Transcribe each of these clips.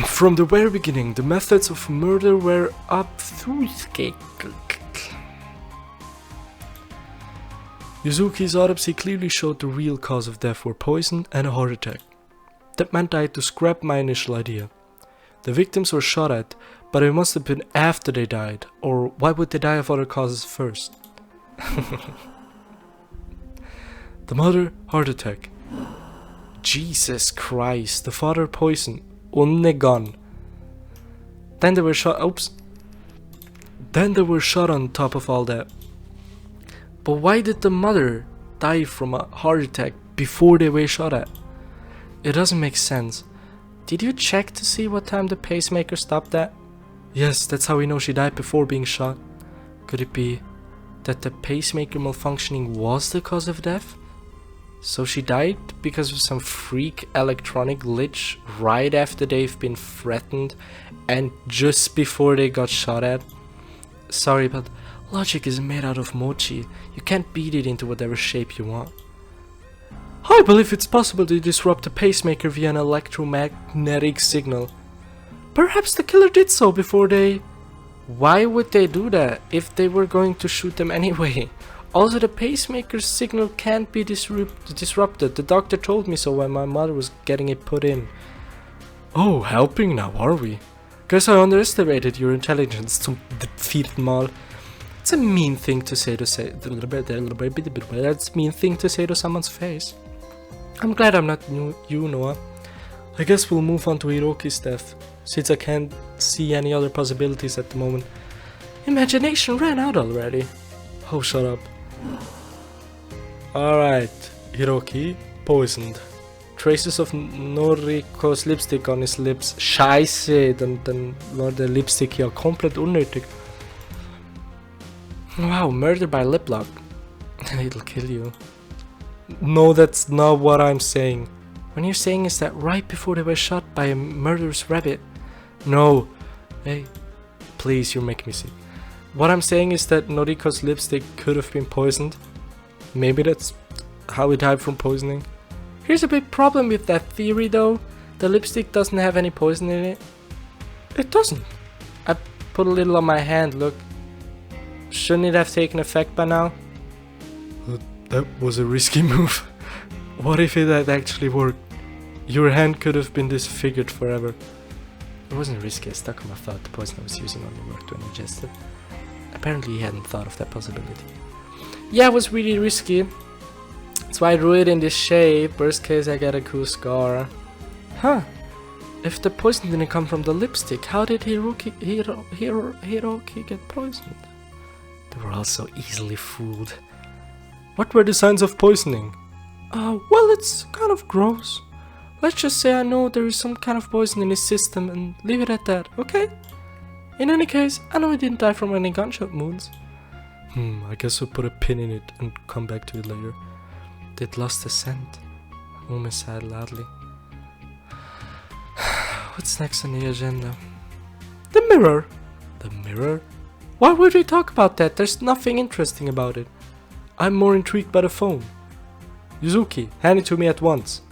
From the very beginning, the methods of murder were Yuzuki's autopsy clearly showed the real cause of death were poison and a heart attack. That meant I had to scrap my initial idea. The victims were shot at, but it must have been after they died, or why would they die of other causes first? The mother, heart attack. Jesus Christ, the father, poison. Gun. Then they were shot. Then they were shot on top of all that. But why did the mother die from a heart attack before they were shot at? It doesn't make sense. Did you check to see what time the pacemaker stopped at? Yes, that's how we know she died before being shot. Could it be that the pacemaker malfunctioning was the cause of death? So she died because of some freak electronic glitch right after they've been threatened and just before they got shot at? Sorry, but logic is made out of mochi. You can't beat it into whatever shape you want. I believe it's possible to disrupt a pacemaker via an electromagnetic signal. Perhaps the killer did so before they... Why would they do that if they were going to shoot them anyway? Also, the pacemaker signal can't be disrupted. The doctor told me so when my mother was getting it put in. Oh, helping now, are we? Guess I underestimated your intelligence zum vierten Mal. It's a mean thing to say That's a mean thing to say to someone's face. I'm glad I'm not you, Noah. I guess we'll move on to Hiroki's death, since I can't see any other possibilities at the moment. Imagination ran out already. Oh, shut up. Alright, Hiroki, poisoned. Traces of Noriko's lipstick on his lips. Scheiße, dann war der Lipstick ja komplett unnötig. Wow, murder by lip lock. It'll kill you. No, that's not what I'm saying. What you're saying is that right before they were shot by a murderous rabbit. No. Hey, please, you're making me sick. What I'm saying is that Noriko's lipstick could have been poisoned. Maybe that's how he died from poisoning. Here's a big problem with that theory though. The lipstick doesn't have any poison in it. It doesn't. I put a little on my hand, look. Shouldn't it have taken effect by now? That was a risky move. What if it had actually worked? Your hand could have been disfigured forever. It wasn't risky, I stuck on my thought the poison I was using only worked when ingested. Apparently he hadn't thought of that possibility. Yeah, it was really risky. That's why I drew it in this shape. Worst case I get a cool scar. Huh. If the poison didn't come from the lipstick, how did Hiroki get poisoned? They were all so easily fooled. What were the signs of poisoning? Well, it's kind of gross. Let's just say I know there is some kind of poison in his system and leave it at that, okay? In any case, I know he didn't die from any gunshot wounds. I guess we'll put a pin in it and come back to it later. They'd lost the scent. Mom sighed loudly. What's next on the agenda? The mirror. The mirror? Why would we talk about that? There's nothing interesting about it. I'm more intrigued by the phone. Yuzuki, hand it to me at once.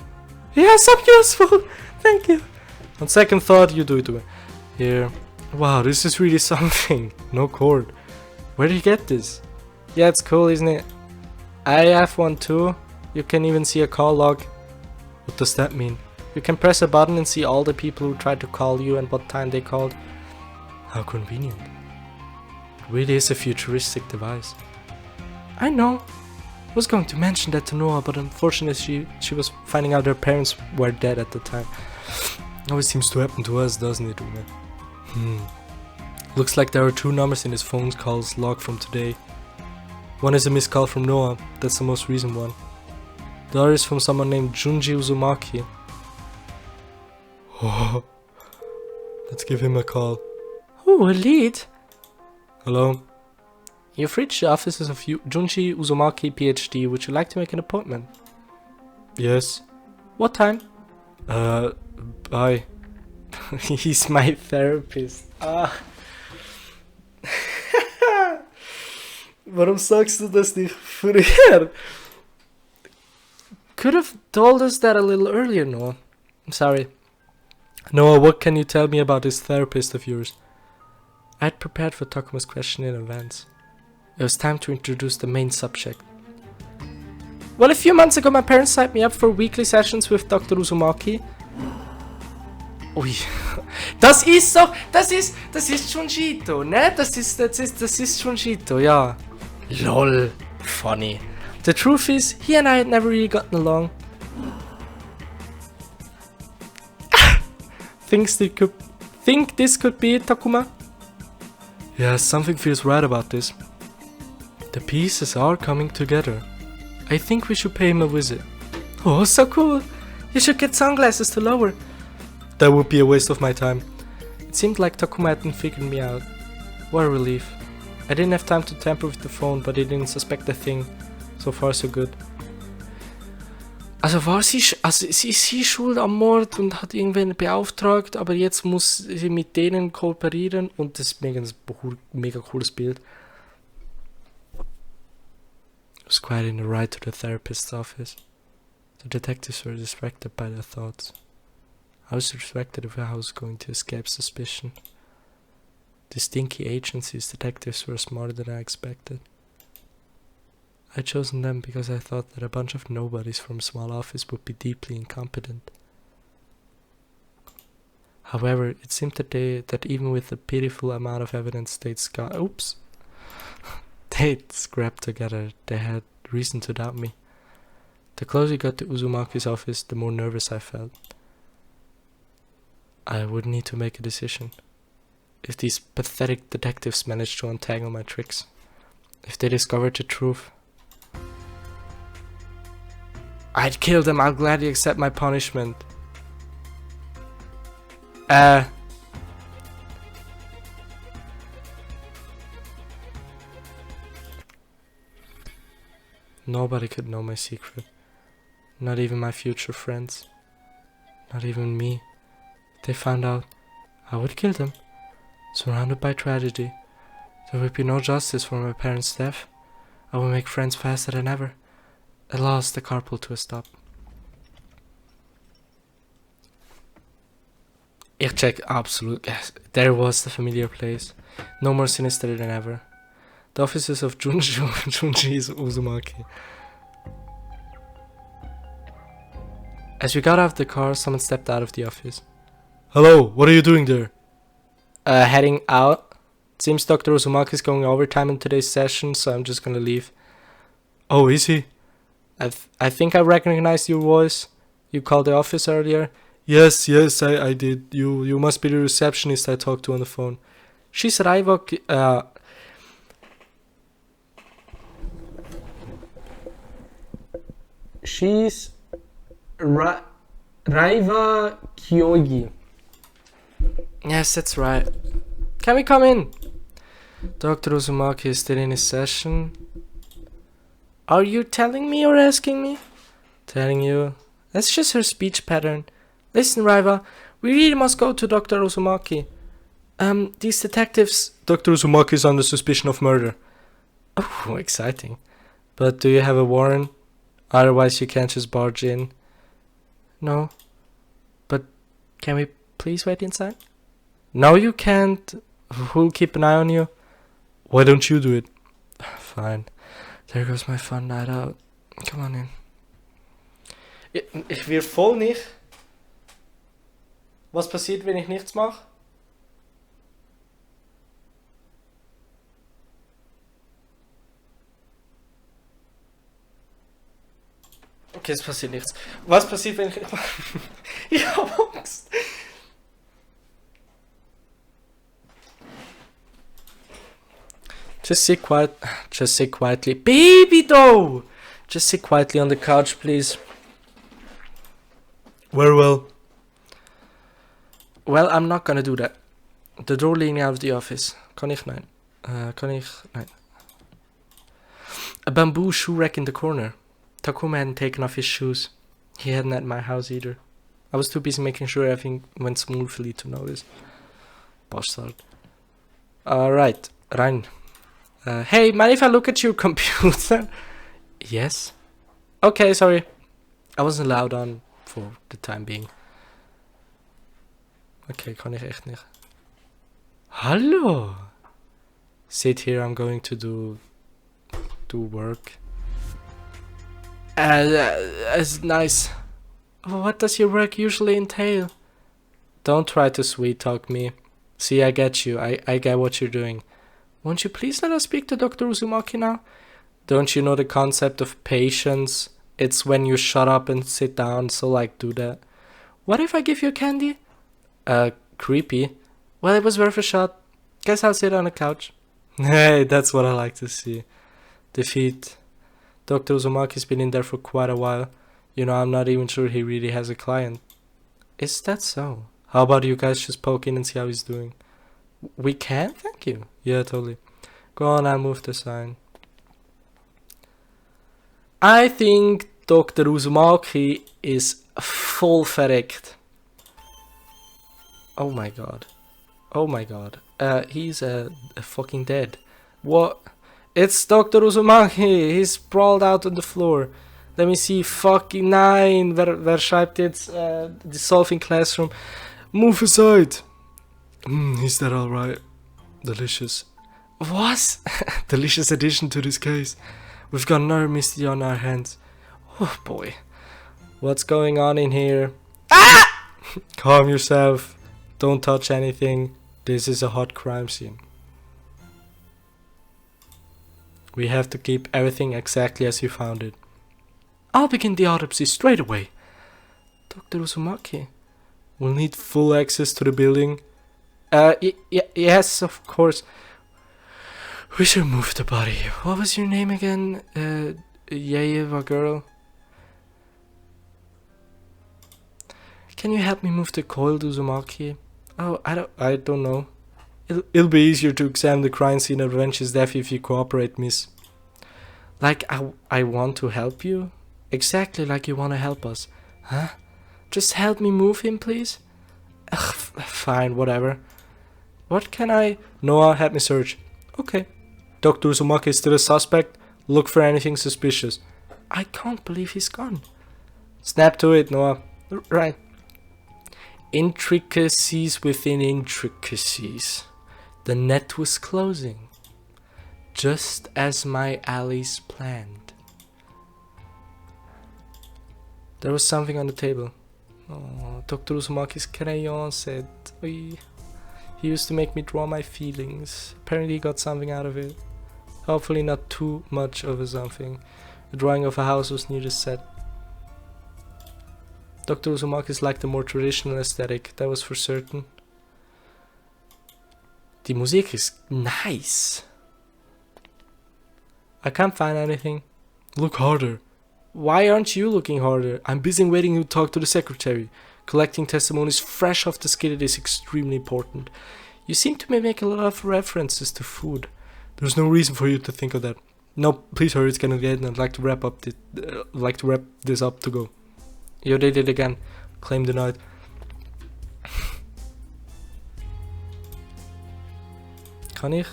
Yes, I'm useful. Thank you. On second thought, you do it to me. Here. Wow, this is really something. No cord. Where did you get this? Yeah, it's cool, isn't it? I have one too. You can even see a call log. What does that mean? You can press a button and see all the people who tried to call you and what time they called. How convenient. It really is a futuristic device. I know. I was going to mention that to Noah, but unfortunately she was finding out her parents were dead at the time. Always seems to happen to us, doesn't it, Ume? Looks like there are 2 numbers in his phone calls log from today. One is a missed call from Noah, that's the most recent one. The other is from someone named Junji Uzumaki. Oh, let's give him a call. Oh, a lead. Hello? You've reached the offices of Junji Uzumaki, PhD. Would you like to make an appointment? Yes. What time? Bye. He's my therapist. Warum sagst du das nicht früher? Could have told us that a little earlier, Noah. I'm sorry. Noah, what can you tell me about this therapist of yours? I had prepared for Takuma's question in advance. It was time to introduce the main subject. Well, a few months ago my parents signed me up for weekly sessions with Dr. Uzumaki. Ui. Das ist Junjito, ne? Das ist Junjito, ja. Lol. Funny. The truth is, he and I had never really gotten along. Think this could be it, Takuma? Yeah, something feels right about this. The pieces are coming together. I think we should pay him a visit. Oh, so cool! You should get sunglasses to lower. That would be a waste of my time. It seemed like Takuma hadn't figured me out. What a relief. I didn't have time to tamper with the phone, but he didn't suspect a thing. So far so good. Also sie ist schuld am Mord und hat irgendwen beauftragt, aber jetzt muss sie mit denen kooperieren und das ist mega cooles Bild. I was quiet in the ride to the therapist's office. The detectives were distracted by their thoughts. I was distracted if I was going to escape suspicion. The stinky agency's detectives were smarter than I expected. I'd chosen them because I thought that a bunch of nobodies from a small office would be deeply incompetent. However, it seemed that even with the pitiful amount of evidence they'd scrapped together, they had reason to doubt me. The closer we got to Uzumaki's office, the more nervous I felt. I would need to make a decision. If these pathetic detectives managed to untangle my tricks, if they discovered the truth, I'd kill them. I'll gladly accept my punishment. Nobody could know my secret. Not even my future friends. Not even me. If they found out, I would kill them. Surrounded by tragedy. There would be no justice for my parents' death. I would make friends faster than ever. At last, the car pulled to a stop. Ich check absolute. There was the familiar place. No more sinister than ever. The offices of Junji's Uzumaki. As we got out of the car, someone stepped out of the office. Hello, what are you doing there? Heading out. Seems Dr. Uzumaki is going overtime in today's session, so I'm just gonna leave. Oh, is he? I think I recognized your voice. You called the office earlier. Yes, I did. You must be the receptionist I talked to on the phone. She's Raiva. She's Raiva Kyogi. Yes, that's right. Can we come in? Dr. Uzumaki is still in his session. Are you telling me or asking me? Telling you. That's just her speech pattern. Listen, Raiva, we really must go to Dr. Uzumaki. These detectives... Dr. Uzumaki is under suspicion of murder. Oh, exciting. But do you have a warrant? Otherwise you can't just barge in. No. But can we please wait inside? No, you can't. Who'll keep an eye on you? Why don't you do it? Fine. There goes my fun night out. Come on in. Ich will voll nicht. Was passiert, wenn ich nichts mache? Okay, es passiert nichts. Was passiert, wenn ich nichts mache? Ich hab Angst. Just sit quietly. Baby though! Just sit quietly on the couch, please. Very well. Well, I'm not gonna do that. The door leading out of the office. Kann ich? Nein. Nein. A bamboo shoe rack in the corner. Takuma hadn't taken off his shoes. He hadn't at my house either. I was too busy making sure everything went smoothly to notice. Bastard. Alright, rein. Hey, mind if I look at your computer? Yes. Okay, sorry. I wasn't allowed on for the time being. Okay, kann ich echt nicht. Hallo! Sit here, I'm going to do work. It's nice. What does your work usually entail? Don't try to sweet talk me. See, I get you. I get what you're doing. Won't you please let us speak to Dr. Uzumaki now? Don't you know the concept of patience? It's when you shut up and sit down, so like do that. What if I give you a candy? Creepy. Well, it was worth a shot. Guess I'll sit on the couch. Hey, that's what I like to see. Defeat. Dr. Uzumaki's been in there for quite a while. You know, I'm not even sure he really has a client. Is that so? How about you guys just poke in and see how he's doing? We can? Thank you. Yeah, totally. Go on, I'll move the sign. I think Dr. Uzumaki is full verreckt. Oh my god. Oh my god. He's fucking dead. What? It's Dr. Uzumaki. He's sprawled out on the floor. Let me see. Fucking 9. Wer schreibt jetzt dissolving classroom? Move aside. Is that alright? Delicious. What? Delicious addition to this case. We've got another mystery on our hands. Oh boy. What's going on in here? Ah! Calm yourself. Don't touch anything. This is a hot crime scene. We have to keep everything exactly as you found it. I'll begin the autopsy straight away. Dr. Uzumaki. We'll need full access to the building. Yes, of course. We should move the body. What was your name again? Yayeva girl. Can you help me move the coiled Uzumaki? Oh, I don't know. It'll be easier to examine the crime scene and avenge his death if you cooperate, miss. Like I want to help you? Exactly like you want to help us. Huh? Just help me move him, please? Ugh, fine, whatever. What can I... Noah, help me search. Okay. Dr. Uzumaki is still a suspect. Look for anything suspicious. I can't believe he's gone. Snap to it, Noah. Right. Intricacies within intricacies. The net was closing. Just as my allies planned. There was something on the table. Oh, Dr. Uzumaki's crayon said, he used to make me draw my feelings. Apparently he got something out of it. Hopefully not too much of a something. A drawing of a house was near the set. Dr. Uzumaki liked a more traditional aesthetic, that was for certain. Die Musik is nice. I can't find anything. Look harder. Why aren't you looking harder? I'm busy waiting to talk to the secretary. Collecting testimonies fresh off the skillet is extremely important. You seem to make a lot of references to food. There's no reason for you to think of that. No, please hurry, it's gonna get, and I'd like to wrap this up to go. You did it again. Claim denied. Kann ich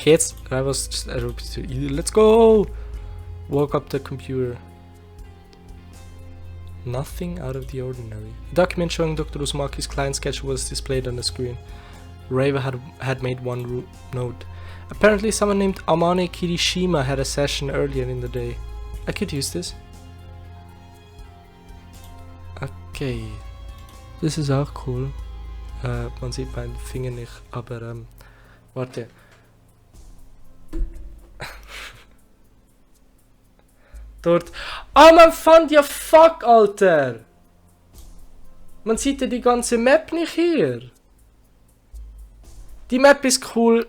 jetzt? Let's go! Woke up the computer. Nothing out of the ordinary. A document showing Dr. Uzumaki's client schedule was displayed on the screen. Reva had made one note. Apparently someone named Amane Kirishima had a session earlier in the day. I could use this. Okay. Das ist auch cool. Man sieht meinen Finger nicht, aber warte. Dort. Ah, man fand ja fuck, Alter! Man sieht ja die ganze Map nicht hier. Die Map ist cool.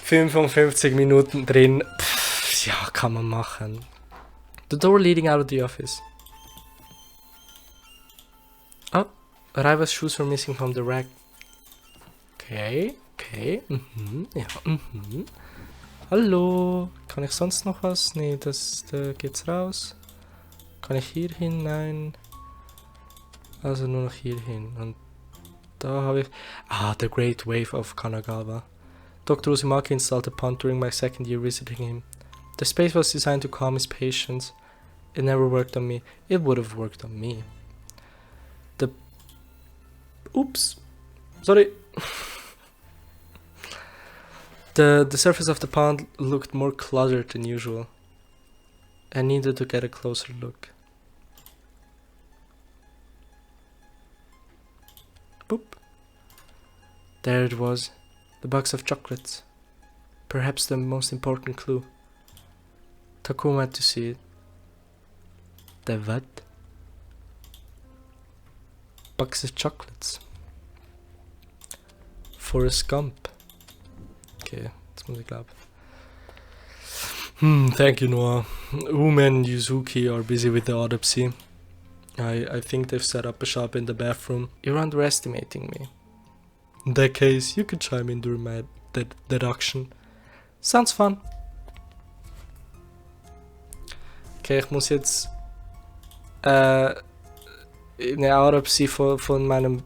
55 Minuten drin. Pff, ja, kann man machen. The door leading out of the office. Oh, Raiva's shoes were missing from the rack. Okay, ja, Hallo, kann ich sonst noch was? Nee, da geht's raus. Kann ich hier hin? Nein. Also nur noch hier hin. Und da habe ich... Ah, The Great Wave of Kanagawa. Dr. Uzumaki installed upon during my second year visiting him. The space was designed to calm his patients. It never worked on me. It would have worked on me. Oops. Sorry. The surface of the pond looked more cluttered than usual. I needed to get a closer look. Boop. There it was. The box of chocolates. Perhaps the most important clue. Takuma had to see it. The what? Box of chocolates. Forrest Gump. Okay, das muss ich glauben. Thank you, Noah. Uma and Yuzuki are busy with the autopsy. I think they've set up a shop in the bathroom. You're underestimating me. In that case, you could chime in during my deduction. Sounds fun. Okay, ich muss jetzt eine Autopsie von meinem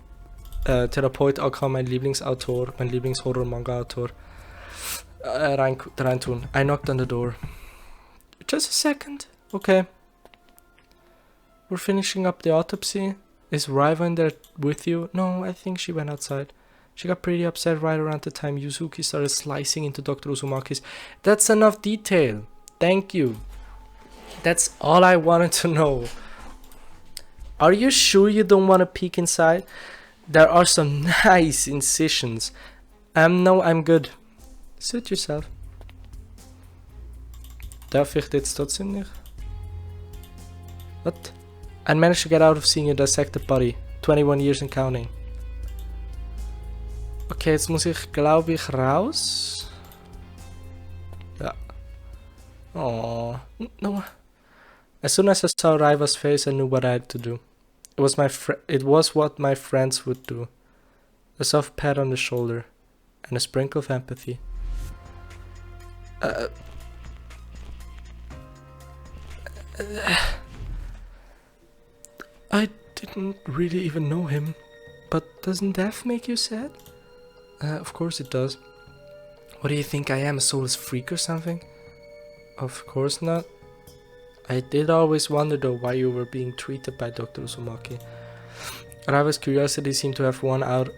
Therapeut, aka mein Lieblingsautor, mein Lieblingshorror-Manga-Autor reintun. I knocked on the door. Just a second. Okay. We're finishing up the autopsy. Is Raiva in there with you? No, I think she went outside. She got pretty upset right around the time Yuzuki started slicing into Dr. Uzumaki's. That's enough detail. Thank you. That's all I wanted to know. Are you sure you don't want to peek inside? There are some nice incisions. No, I'm good. Suit yourself. Darf ich jetzt trotzdem nicht? What? I managed to get out of seeing a dissected body. 21 years and counting. Okay, jetzt muss ich, glaube ich, raus. Ja. Oh, no. As soon as I saw Raiva's face, I knew what I had to do. It was what my friends would do. A soft pat on the shoulder, and a sprinkle of empathy. I didn't really even know him, but doesn't death make you sad? Of course it does. What do you think I am, a soulless freak or something? Of course not. I did always wonder though why you were being treated by Dr. Uzumaki. Raiva's curiosity seemed to have won out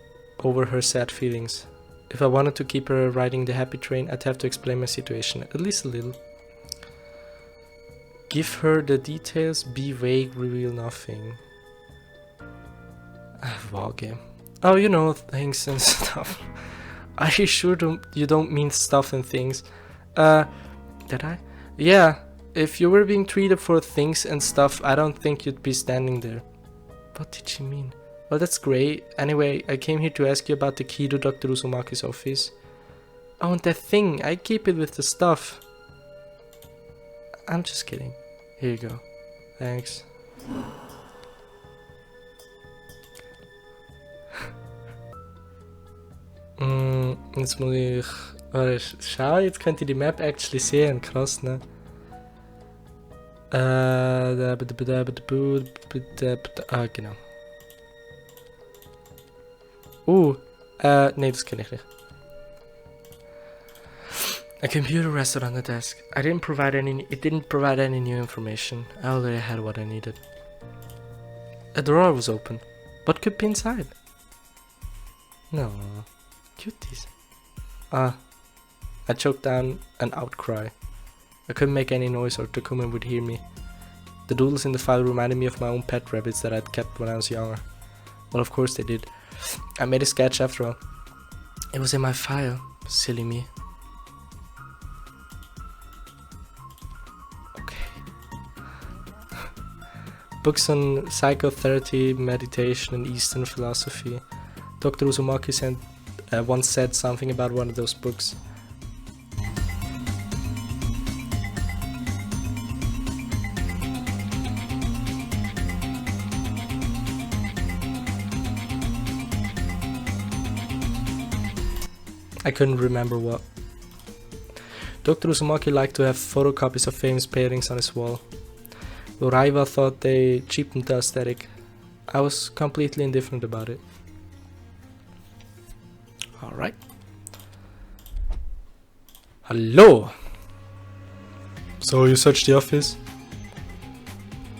over her sad feelings. If I wanted to keep her riding the happy train, I'd have to explain my situation, at least a little. Give her the details, be vague, reveal nothing. Vage. Oh, you know, things and stuff. Are you sure you don't mean stuff and things? Did I? Yeah, if you were being treated for things and stuff, I don't think you'd be standing there. What did she mean? Well, that's great. Anyway, I came here to ask you about the key to Dr. Uzumaki's office. Oh, and that thing. I keep it with the stuff. I'm just kidding. Here you go. Thanks. Jetzt muss ich... Warte, schau, jetzt könnt ihr die Map actually sehen. Krass, ne? Genau. Nee, das kenne ich nicht. A computer rested on the desk. It didn't provide any new information. I already had what I needed. A drawer was open. What could be inside? No. Cuties. I choked down an outcry. I couldn't make any noise or Takuma would hear me. The doodles in the file reminded me of my own pet rabbits that I'd kept when I was younger. Well, of course they did. I made a sketch after all. It was in my file. Silly me. Books on psychotherapy, meditation, and Eastern philosophy. Dr. Uzumaki once said something about one of those books. I couldn't remember what. Dr. Uzumaki liked to have photocopies of famous paintings on his wall. Though Raiva thought they cheapened the aesthetic, I was completely indifferent about it. Alright. Hello! So you searched the office?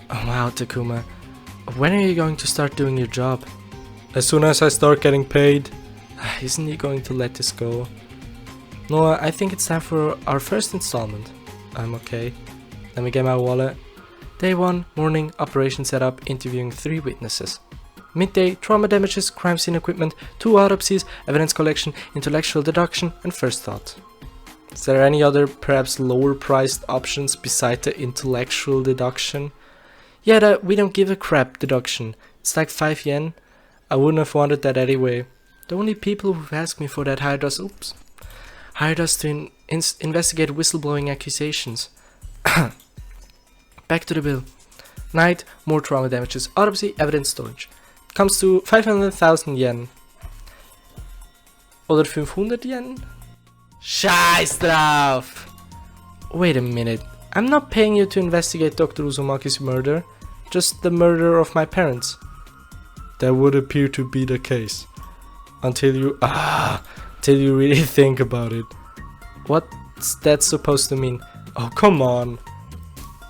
Oh wow, Takuma. When are you going to start doing your job? As soon as I start getting paid. Isn't he going to let this go? Noah, I think it's time for our first installment. I'm okay. Let me get my wallet. Day 1, morning, operation setup, interviewing 3 witnesses. Midday, trauma damages, crime scene equipment, 2 autopsies, evidence collection, intellectual deduction, and first thought. Is there any other, perhaps lower priced options beside the intellectual deduction? Yeah, we don't give a crap deduction. It's like 5 yen. I wouldn't have wanted that anyway. The only people who've asked me for that hired us to investigate whistleblowing accusations. Back to the bill. Night, more trauma damages, autopsy, evidence storage. Comes to 500,000 yen. Oder 500 yen? Scheiß drauf! Wait a minute. I'm not paying you to investigate Dr. Uzumaki's murder. Just the murder of my parents. That would appear to be the case. Until you really think about it. What's that supposed to mean? Oh, come on.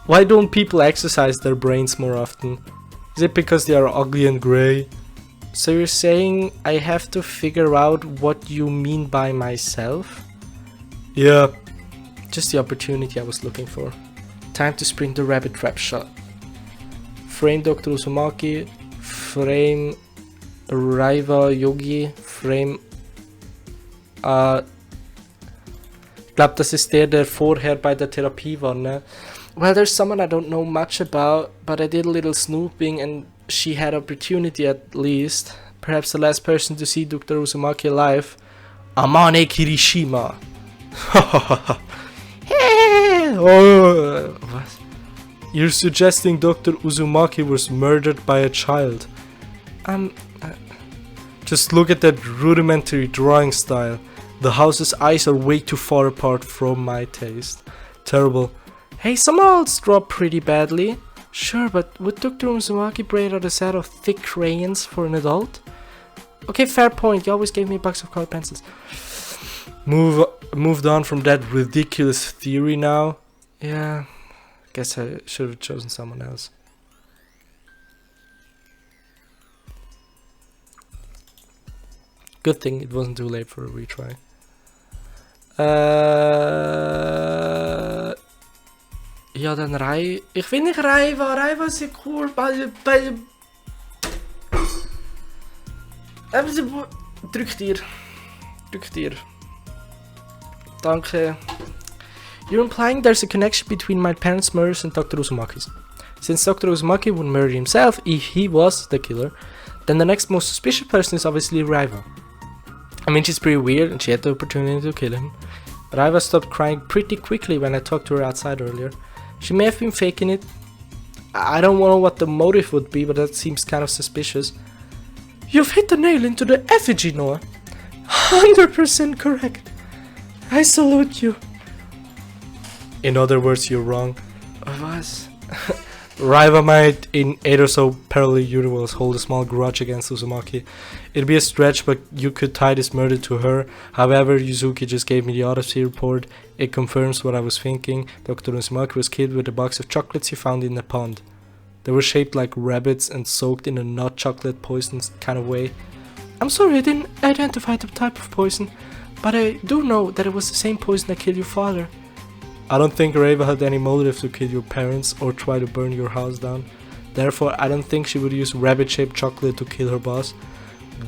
Why don't people exercise their brains more often? Is it because they are ugly and grey? So you're saying I have to figure out what you mean by myself? Yeah. Just the opportunity I was looking for. Time to spring the rabbit trap shot. Frame Dr. Uzumaki. Frame Raiva Yogi. Frame... Ich glaube, das ist der vorher bei der Therapie war, ne? Well, there's someone I don't know much about, but I did a little snooping and she had opportunity at least. Perhaps the last person to see Dr. Uzumaki alive. Amane Kirishima. Oh, what? You're suggesting Dr. Uzumaki was murdered by a child. Just look at that rudimentary drawing style. The house's eyes are way too far apart from my taste. Terrible. Hey, some else draw pretty badly. Sure, but would Dr. Uzumaki braid out a set of thick crayons for an adult? Okay, fair point. You always gave me a box of colored pencils. Moved on from that ridiculous theory now. Yeah, guess I should have chosen someone else. Good thing it wasn't too late for a retry. Ja, dann Rai. Ich will nicht Raiva. Raiva ist ja cool. Drück dir. Danke. You're implying there's a connection between my parents' murders and Dr. Uzumaki's. Since Dr. Uzumaki would murder himself if he was the killer, then the next most suspicious person is obviously Raiva. I mean, she's pretty weird and she had the opportunity to kill him. But Raiva stopped crying pretty quickly when I talked to her outside earlier. She may have been faking it. I don't know what the motive would be, but that seems kind of suspicious. You've hit the nail into the effigy, Noah. 100% correct. I salute you. In other words, you're wrong. Was? Raiva might, in 8 or so parallel universes, hold a small grudge against Uzumaki. It'd be a stretch, but you could tie this murder to her. However, Yuzuki just gave me the autopsy report. It confirms what I was thinking. Dr. Uzumaki was killed with a box of chocolates he found in the pond. They were shaped like rabbits and soaked in a nut chocolate poison kind of way. I'm sorry I didn't identify the type of poison, but I do know that it was the same poison that killed your father. I don't think Raiva had any motive to kill your parents or try to burn your house down. Therefore, I don't think she would use rabbit-shaped chocolate to kill her boss.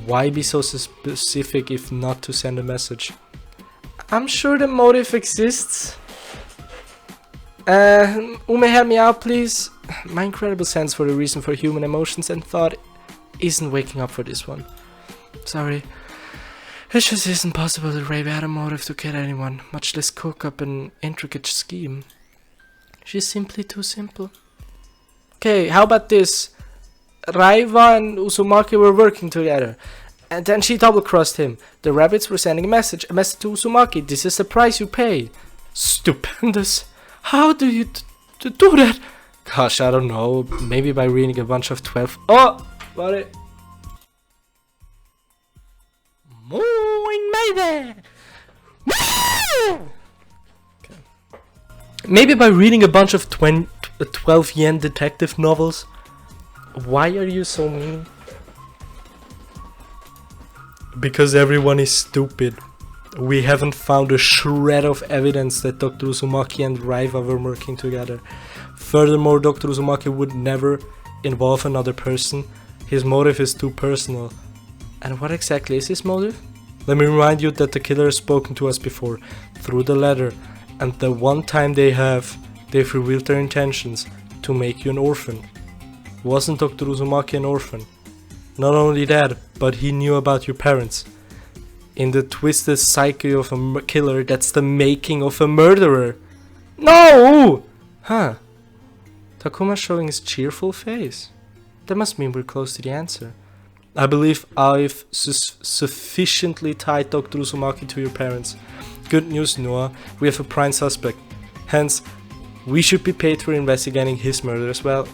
Why be so specific if not to send a message? I'm sure the motive exists. Hear me out, please. My incredible sense for the reason for human emotions and thought isn't waking up for this one. Sorry. It just isn't possible that Raiva had a motive to kill anyone, much less cook up an intricate scheme. She's simply too simple. Okay, how about this? Raiva and Uzumaki were working together, and then she double-crossed him. The rabbits were sending a message to Uzumaki. This is the price you pay. Stupendous. How do you do that? Gosh, I don't know. Maybe by reading a bunch of 12... Oh! Got it. Moin Mayday! Maybe by reading a bunch of 12 yen detective novels. Why are you so mean? Because everyone is stupid. We haven't found a shred of evidence that Dr. Uzumaki and Raiva were working together. Furthermore, Dr. Uzumaki would never involve another person. His motive is too personal. And what exactly is his motive? Let me remind you that the killer has spoken to us before, through the letter, and the one time they've revealed their intentions, to make you an orphan. Wasn't Dr. Uzumaki an orphan? Not only that, but he knew about your parents. In the twisted psyche of a killer, that's the making of a murderer. No! Huh. Takuma's showing his cheerful face. That must mean we're close to the answer. I believe I've sufficiently tied Dr. Uzumaki to your parents. Good news, Noah. We have a prime suspect. Hence, we should be paid for investigating his murder as well.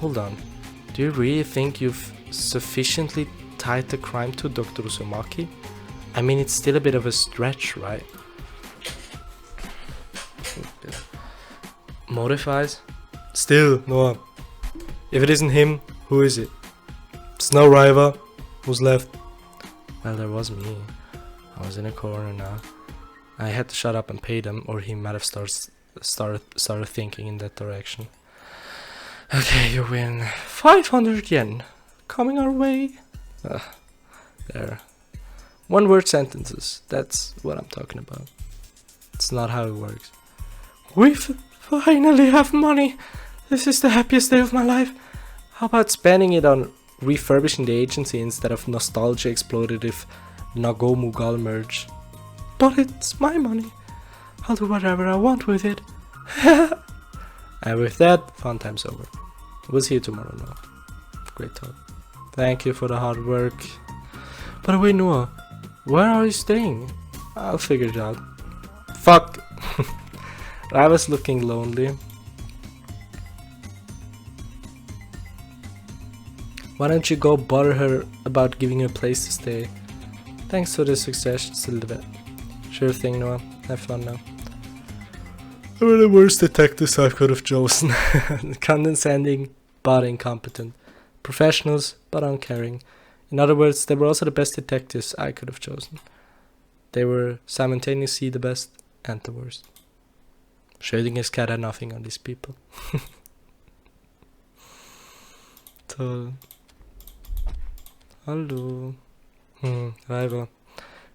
Hold on. Do you really think you've sufficiently tied the crime to Dr. Uzumaki? I mean, it's still a bit of a stretch, right? Motive-wise? Still, Noah. If it isn't him, who is it? It's no Raiva. Who's left? Well, there was me. I was in a corner now. I had to shut up and pay them, or he might have started thinking in that direction. Okay, you win 500 yen. Coming our way. There. One word sentences. That's what I'm talking about. It's not how it works. We finally have money. This is the happiest day of my life. How about spending it on refurbishing the agency instead of nostalgia exploitative Nagomugal merge? But it's my money. I'll do whatever I want with it. And with that, fun time's over. We'll see you tomorrow, Noah. Great talk. Thank you for the hard work. By the way, Noah, where are you staying? I'll figure it out. Fuck. I was looking lonely. Why don't you go bother her about giving you a place to stay? Thanks for the suggestions, Hilfe. Sure thing, Noah. Have fun now. They were the worst detectives I could have chosen. Condescending, but incompetent. Professionals, but uncaring. In other words, they were also the best detectives I could have chosen. They were simultaneously the best and the worst. Schrödinger's cat had nothing on these people. Toll. Hello. Raiva.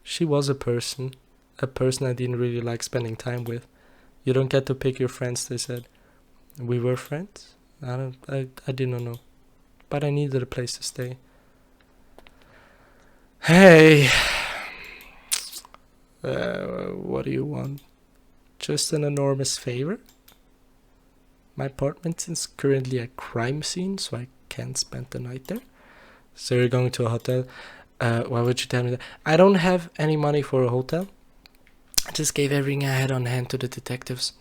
She was a person I didn't really like spending time with. You don't get to pick your friends, they said. We were friends? I didn't know. But I needed a place to stay. Hey. What do you want? Just an enormous favor? My apartment is currently a crime scene, so I can't spend the night there. So you're going to a hotel? Why would you tell me that? I don't have any money for a hotel. I just gave everything I had on hand to the detectives.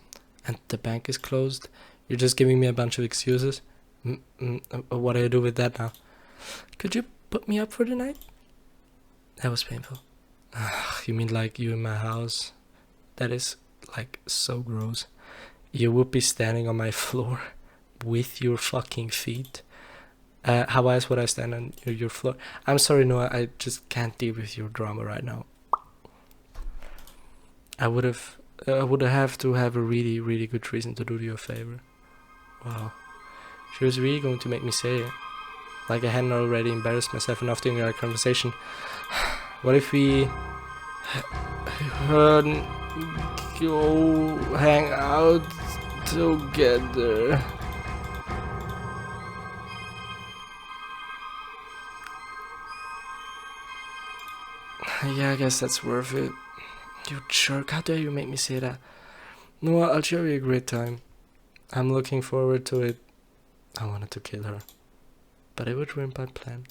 And the bank is closed. You're just giving me a bunch of excuses. What do I do with that now? Could you put me up for the night? That was painful. You mean like you in my house? That is like so gross. You would be standing on my floor with your fucking feet. How else would I stand on your floor? I'm sorry, Noah, I just can't deal with your drama right now. I would have to have a really, really good reason to do you a favor. Wow. She was really going to make me say it. Like I hadn't already embarrassed myself enough during our conversation. What if we go hang out together? Yeah, I guess that's worth it. You jerk, how dare you make me say that? No, I'll show you a great time. I'm looking forward to it. I wanted to kill her, but it would ruin my plan.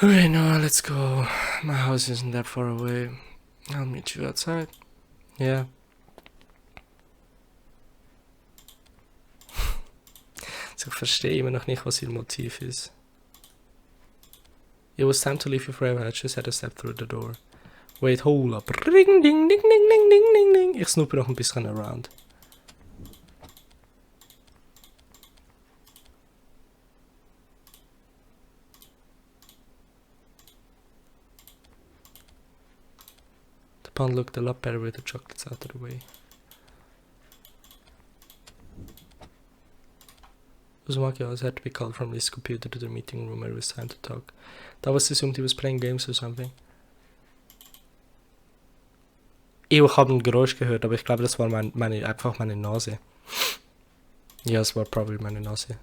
Okay, Noah, let's go. My house isn't that far away. I'll meet you outside. Yeah. So, ich verstehe immer noch nicht, was ihr Motiv ist. It was time to leave you forever. I just had to step through the door. Wait, hold up. Ring, ding, ding, ding, ding, ding, ding, ding. anything? Ich snoope noch ein bisschen around. The pond looked a lot better with the chocolates out of the way. Uzumaki always had to be called from his computer to the meeting room where it was time to talk. That was assumed he was playing games or something. Ich habe ein Geräusch gehört, aber ich glaube, das war einfach meine Nase. Ja, es war probably meine Nase.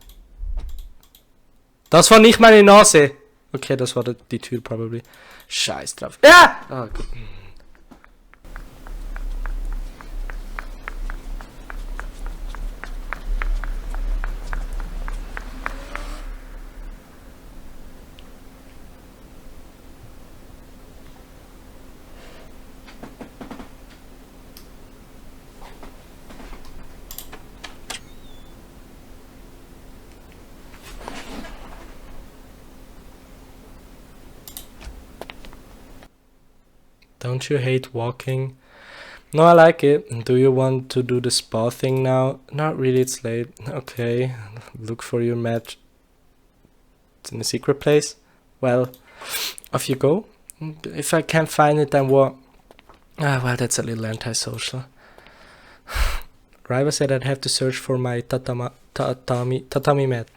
Das war nicht meine Nase! Okay, das war die Tür probably. Scheiß drauf. Ja! Ah, gut. Don't you hate walking? No, I like it. Do you want to do the spa thing now? Not really, it's late. Okay, look for your match. It's in a secret place? Well, off you go. If I can't find it, then what? Ah, well, that's a little antisocial. Riva said I'd have to search for my tatami mat.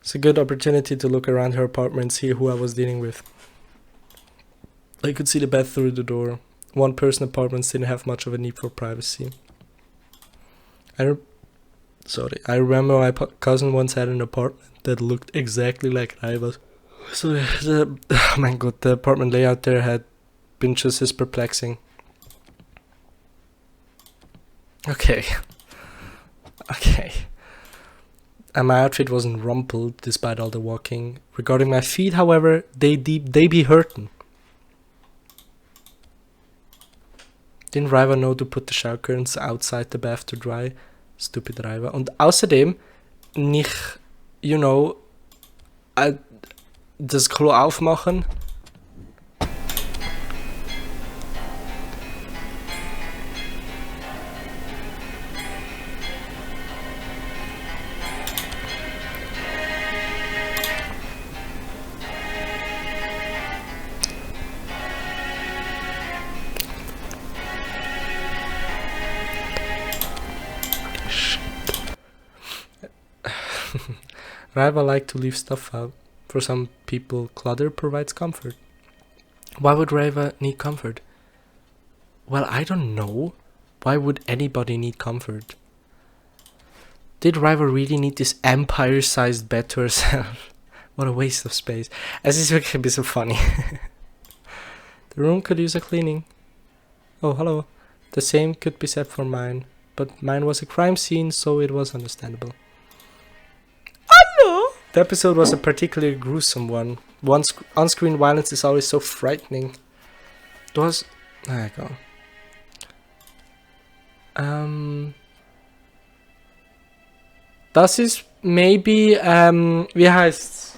It's a good opportunity to look around her apartment and see who I was dealing with. I could see the bed through the door. One-person apartments didn't have much of a need for privacy. I remember my cousin once had an apartment that looked exactly like Riva's. So oh my god, the apartment layout there had been just as perplexing. Okay. And my outfit wasn't rumpled despite all the walking. Regarding my feet, however, they be hurting. Didn't Riva know to put the shower curtains outside the bath to dry? Stupid Riva. Und außerdem nicht, das Klo aufmachen. Riva like to leave stuff out. For some people, clutter provides comfort. Why would Riva need comfort? Well, I don't know. Why would anybody need comfort? Did Riva really need this empire-sized bed to herself? What a waste of space. Es ist wirklich ein bisschen funny. The room could use a cleaning. Oh, hello. The same could be said for mine. But mine was a crime scene, so it was understandable. The episode was a particularly gruesome one. On-screen violence is always so frightening. There was... There you go. Das ist maybe... wie heißt's?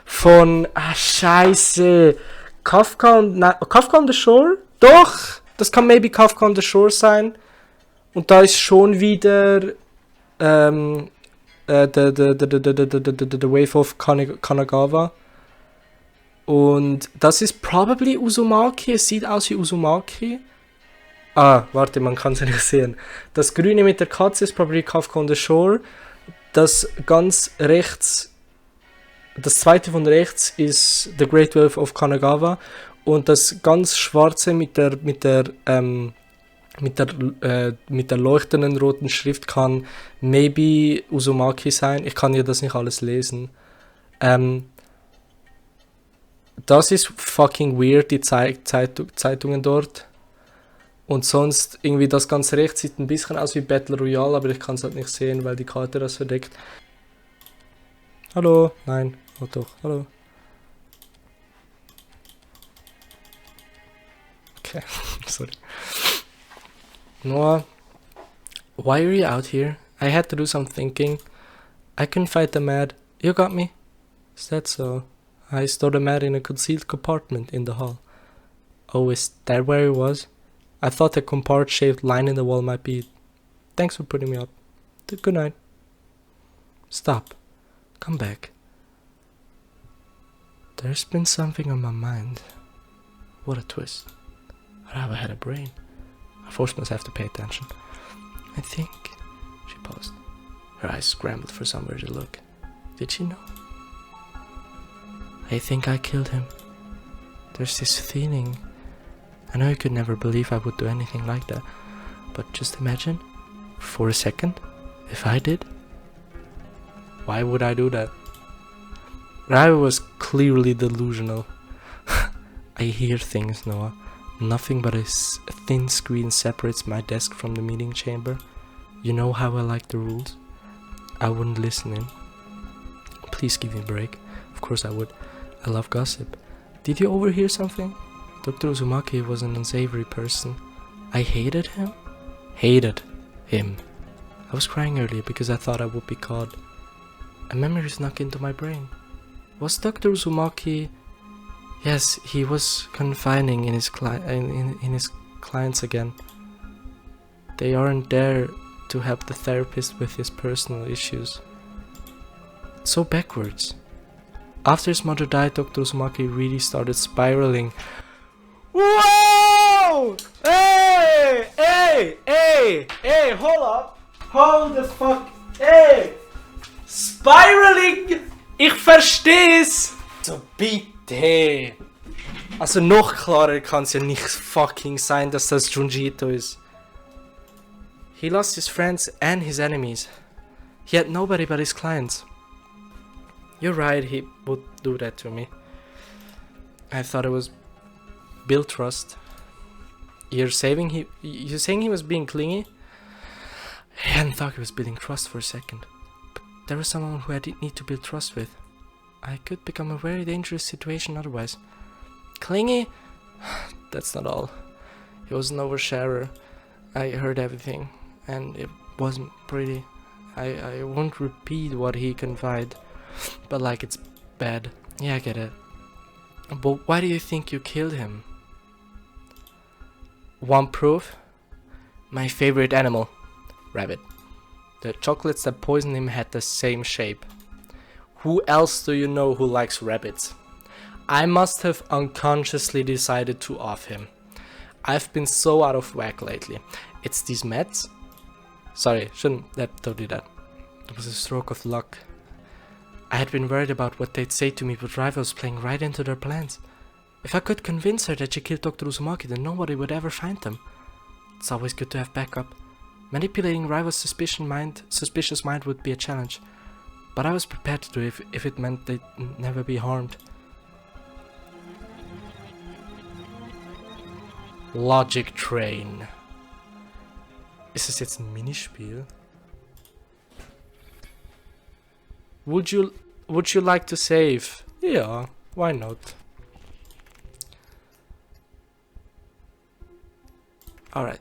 Von... Scheiße. Kafka on the Shore? Doch! Das kann maybe Kafka on the Shore sein. Und da ist schon wieder... the Wave of Kanagawa. Und das ist probably Uzumaki. Es sieht aus wie Uzumaki. Ah, warte, man kann es nicht sehen. Das Grüne mit der Katze ist probably Kafka on the Shore. Das ganz rechts, das zweite von rechts ist The Great Wave of Kanagawa. Und das ganz schwarze mit der leuchtenden roten Schrift kann maybe Uzumaki sein. Ich kann ja das nicht alles lesen. Das ist fucking weird, die Zeitungen dort. Und sonst irgendwie das ganz rechts sieht ein bisschen aus wie Battle Royale, aber ich kann es halt nicht sehen, weil die Karte das verdeckt. Hallo? Nein. Oh doch. Hallo. Okay. Sorry. Noah, why are you out here? I had to do some thinking. I couldn't fight the mat. You got me? Is that so? I stored the mat in a concealed compartment in the hall. Oh, is that where it was? I thought the compartment-shaped line in the wall might be... Thanks for putting me up. Good night. Stop. Come back. There's been something on my mind. What a twist. I never had a brain. I forced myself to pay attention. I think... She paused. Her eyes scrambled for somewhere to look. Did she know? I think I killed him. There's this feeling. I know you could never believe I would do anything like that. But just imagine, for a second, if I did. Why would I do that? I was clearly delusional. I hear things, Noah. Nothing but a thin screen separates my desk from the meeting chamber. You know how I like the rules. I wouldn't listen in. Please give me a break. Of course I would. I love gossip. Did you overhear something? Dr. Uzumaki was an unsavory person. I hated him? Hated him. I was crying earlier because I thought I would be caught. A memory snuck into my brain. Was Dr. Uzumaki... Yes, he was confiding in his clients again. They aren't there to help the therapist with his personal issues. It's so backwards. After his mother died, Dr. Uzumaki really started spiraling. Whoa! Hey! Hey! Hey! Hey! Hold up! Hold the fuck! Hey! Spiraling! Ich versteh's! So bitte! Also noch klarer kann's ja nicht fucking sein, dass das Junji ist. He lost his friends and his enemies. He had nobody but his clients. You're right, he would do that to me. I thought it was build trust. You're saying he was being clingy? I hadn't thought he was building trust for a second. But there was someone who I didn't need to build trust with. I could become a very dangerous situation otherwise. Clingy? That's not all. He was an oversharer. I heard everything, and it wasn't pretty. I won't repeat what he confided, but like it's bad. Yeah, I get it. But why do you think you killed him? One proof? My favorite animal. Rabbit. The chocolates that poisoned him had the same shape. Who else do you know who likes rabbits? I must have unconsciously decided to off him. I've been so out of whack lately. It's these meds? Sorry, shouldn't have told you that. It was a stroke of luck. I had been worried about what they'd say to me, but Riva was playing right into their plans. If I could convince her that she killed Dr. Uzumaki, then nobody would ever find them. It's always good to have backup. Manipulating Riva's suspicious mind would be a challenge, but I was prepared to do it if it meant they'd never be harmed. Logic Train. Ist das jetzt ein Minispiel? Would you like to save? Yeah, why not? Alright.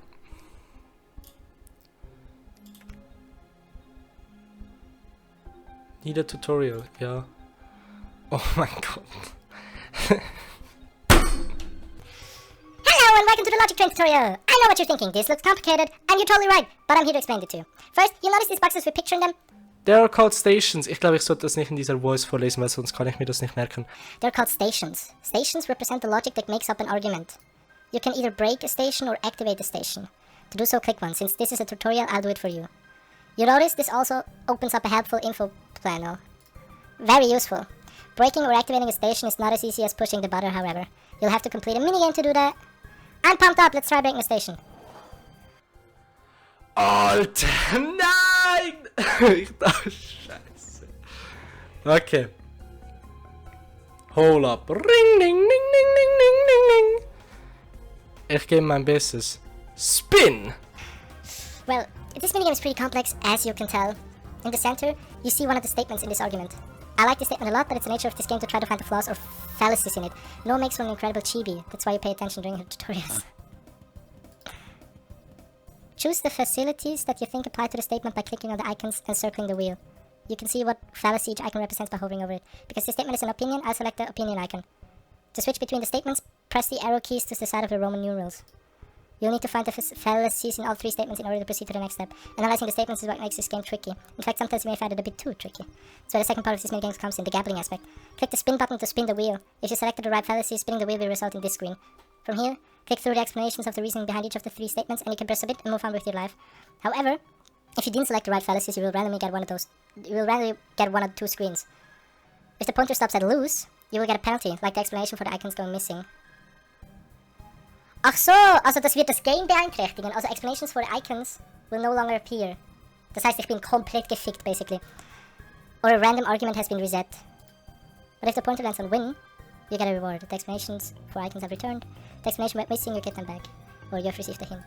Need a tutorial, yeah. Oh my god. Hello and welcome to the Logic Train tutorial! I know what you're thinking, this looks complicated, and you're totally right, but I'm here to explain it to you. First, you'll notice these boxes with picture in them. They are called stations. Ich glaube, ich sollte das nicht in dieser Voice vorlesen, weil sonst kann ich mir das nicht merken. They're called stations. Stations represent the logic that makes up an argument. You can either break a station or activate a station. To do so, click one. Since this is a tutorial, I'll do it for you. You notice this also opens up a helpful info panel. Very useful. Breaking or activating a station is not as easy as pushing the button, however. You'll have to complete a minigame to do that. I'm pumped up, let's try breaking a station. Alter, nein! Ich dachte, scheiße. Okay. Hold up. Ring, ding, ding, ding, ding, ding, ding, ding. Ich gebe mein Bestes. Spin! Well, this minigame is pretty complex, as you can tell. In the center, you see one of the statements in this argument. I like this statement a lot, but it's the nature of this game to try to find the flaws or fallacies in it. Noa makes for an incredible chibi. That's why you pay attention during her tutorials. Choose the facilities that you think apply to the statement by clicking on the icons and circling the wheel. You can see what fallacy each icon represents by hovering over it. Because this statement is an opinion, I'll select the opinion icon. To switch between the statements, press the arrow keys to the side of the Roman numerals. You'll need to find the fallacies in all 3 statements in order to proceed to the next step. Analyzing the statements is what makes this game tricky. In fact, sometimes you may find it a bit too tricky. That's where the second part of this minigame comes in, the gambling aspect. Click the spin button to spin the wheel. If you selected the right fallacy, spinning the wheel will result in this screen. From here, click through the explanations of the reasoning behind each of the 3 statements, and you can press submit and move on with your life. However, if you didn't select the right fallacies, you will randomly get one of 2 screens. If the pointer stops at lose, you will get a penalty, like the explanation for the icons going missing. Ach so, also das wird das Game beeinträchtigen. Also explanations for the icons will no longer appear. Das heißt, ich bin komplett gefickt, basically. Or a random argument has been reset. But if the pointer lands on win, you get a reward. The explanations for icons have returned. The explanation went missing, you get them back. Or you have received a hint.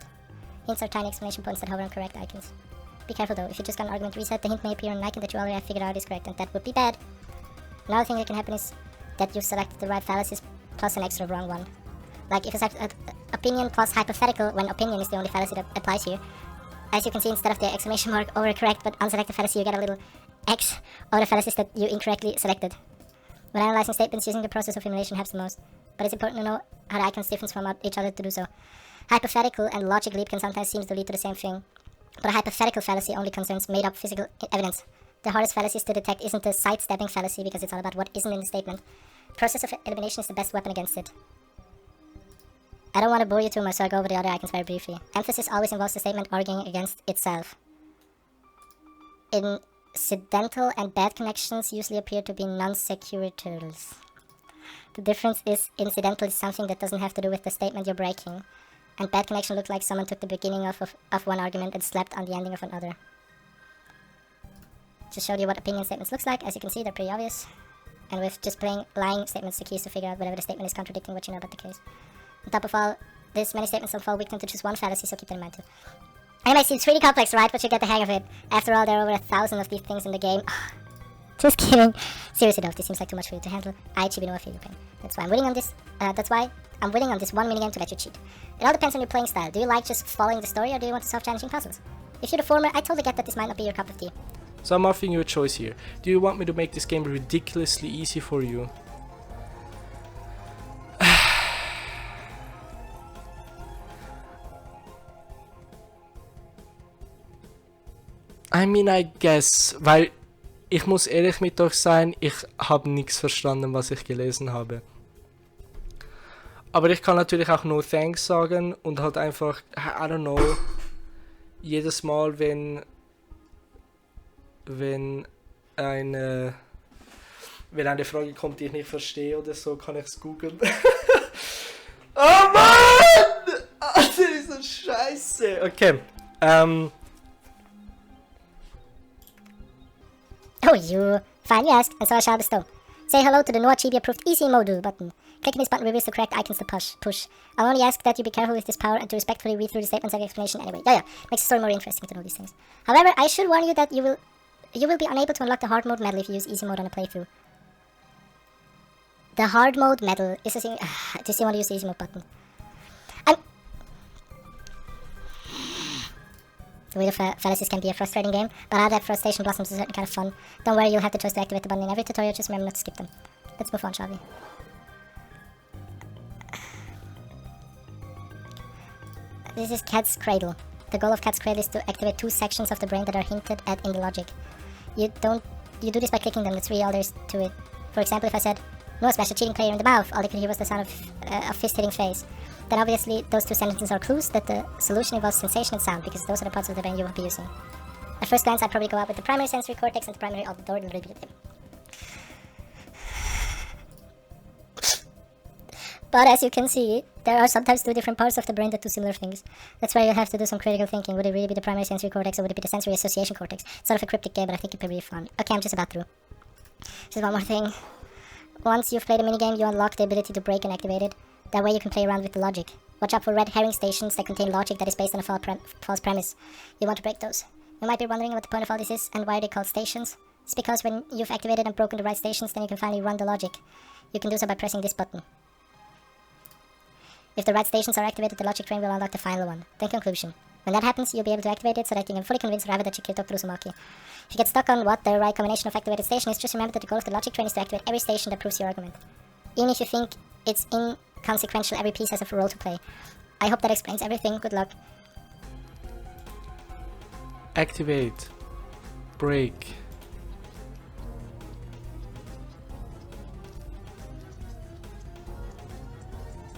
Hints are tiny exclamation points that hover on correct icons. Be careful though, if you just got an argument reset, the hint may appear on an icon that you already have figured out is correct, and that would be bad. Another thing that can happen is that you've selected the right fallacies plus an extra wrong one. Like if you select opinion plus hypothetical, when opinion is the only fallacy that applies here. As you can see, instead of the exclamation mark over correct but unselected fallacy, you get a little X over the fallacies that you incorrectly selected. When analyzing statements, using the process of elimination helps the most, but it's important to know how the icons differ from each other to do so. Hypothetical and logic leap can sometimes seem to lead to the same thing, but a hypothetical fallacy only concerns made-up physical evidence. The hardest fallacies to detect isn't the sidestepping fallacy because it's all about what isn't in the statement. Process of elimination is the best weapon against it. I don't want to bore you too much, so I'll go over the other icons very briefly. Emphasis always involves the statement arguing against itself. Incidental and bad connections usually appear to be non-sequiturs. The difference is incidental is something that doesn't have to do with the statement you're breaking, and bad connection looks like someone took the beginning of one argument and slapped on the ending of another. Just showed you what opinion statements looks like. As you can see, they're pretty obvious. And with just playing lying statements, the key is to figure out whether the statement is contradicting what you know about the case. On top of all this, many statements don't fall victim to just one fallacy, so keep that in mind too. Anyway, it's really complex, right? But you get the hang of it. After all, there are over 1,000 of these things in the game. Just kidding. Seriously though, if this seems like too much for you to handle, I Chibi Noa feel your pain. That's why I'm willing on this. One minigame to let you cheat. It all depends on your playing style. Do you like just following the story, or do you want the self-challenging puzzles? If you're the former, I totally get that this might not be your cup of tea. So I'm offering you a choice here. Do you want me to make this game ridiculously easy for you? I mean, I guess, weil ich muss ehrlich mit euch sein, ich habe nichts verstanden, was ich gelesen habe. Aber ich kann natürlich auch no thanks sagen und halt einfach, I don't know, jedes Mal, wenn eine Frage kommt, die ich nicht verstehe oder so, kann ich es googeln. Oh Mann! Das ist so scheiße. Okay, Oh, you. Fine, you asked, and so I shall bestow. Say hello to the Noa Chibi approved easy module button. Clicking this button reveals the correct icons to push. I'll only ask that you be careful with this power and to respectfully read through the statements and explanation anyway. Yeah, makes the story more interesting to know these things. However, I should warn you that you will be unable to unlock the hard mode medal if you use easy mode on a playthrough. The hard mode medal is a thing. Do you still want to use the easy mode button? The wheel of fallacies can be a frustrating game, but out of that frustration blossoms a certain kind of fun. Don't worry, you'll have the choice to activate the button in every tutorial, just remember not to skip them. Let's move on, shall we? This is Cat's Cradle. The goal of Cat's Cradle is to activate 2 sections of the brain that are hinted at in the logic. You do this by clicking them, that's really all there is to it. For example, if I said, Noah smashed a cheating player in the mouth, all they could hear was the sound of a fist hitting face. Then obviously those 2 sentences are clues that the solution involves sensation and sound, because those are the parts of the brain you will be using. At first glance, I'd probably go out with the primary sensory cortex and the primary auditory. But as you can see, there are sometimes 2 different parts of the brain that do similar things. That's why you have to do some critical thinking. Would it really be the primary sensory cortex, or would it be the sensory association cortex? It's sort of a cryptic game, but I think it'd be really fun. Okay, I'm just about through. Just one more thing. Once you've played a minigame, you unlock the ability to break and activate it. That way you can play around with the logic. Watch out for red herring stations that contain logic that is based on a false premise. You want to break those. You might be wondering what the point of all this is and why they're called stations. It's because when you've activated and broken the right stations, then you can finally run the logic. You can do so by pressing this button. If the right stations are activated, the logic train will unlock the final one. Then conclusion. When that happens, you'll be able to activate it so that you can fully convince Rava that you killed Dr. Uzumaki. If you get stuck on what the right combination of activated station is, just remember that the goal of the logic train is to activate every station that proves your argument. Even if you think it's consequential, every piece has a role to play. I hope that explains everything. Good luck. Activate. Break.